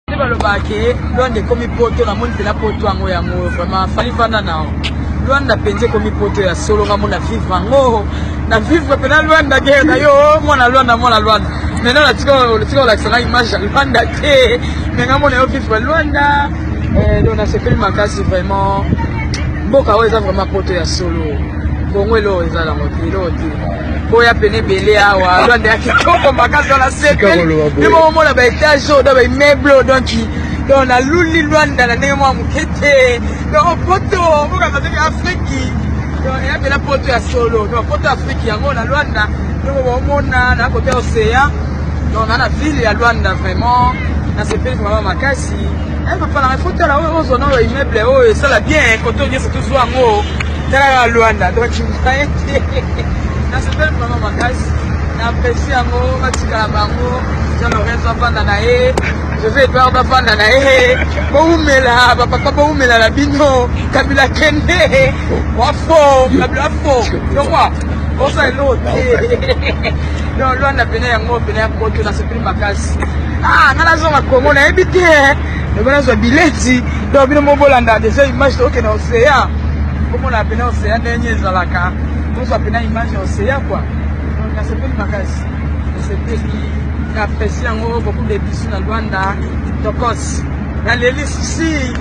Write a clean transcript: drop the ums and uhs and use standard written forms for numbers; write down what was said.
Luanda komi poto na moni pela poto yango yango vraiment fali vanda nao Luanda penze komi poto ya solo nga mona vivre yango na vivre pena Luanda guerre na yo mona Luanda maintenant la tika la sana image ya Luanda te mais nga mona yo vivre Luanda donc na se fait makasi vraiment mboka oyo eza vraiment poto ya solo bongo elo eza la motilo te boya pene belé awa Luanda ya kitoko makasi dans la sepel mais bon mona ba étage do ba immeuble donc na luli Luanda na ndenge mwa mukete donc poto boka za Afrique donc ya pela poto ya solo donc poto Afrique yango na Luanda donc bomona na côté océan donc na ville ya Luanda vraiment na sepel vraiment makasi papa na photo la o zona o immeuble o ça la bien côté on c'est tout yango tala Luanda donc tu vois na sepel vraiment makasi na apprécie yango matika bango Jean Lorenzo vanda na e je vais pas vanda na e boumela papa boumela la bino Kabila Kende wafo Kabila fo donc quoi on ça l'autre donc Luanda pena yango pena poto na sepel makasi ngana zonga Congo na ebité le bana zo bileti donc bino mobolanda déjà image to ke na océan comme on a pena océan dernier zalaka on so pena image océan quoi donc na sepel makasi c'est qui apprécie beaucoup de bisous na Luanda tokos na leli si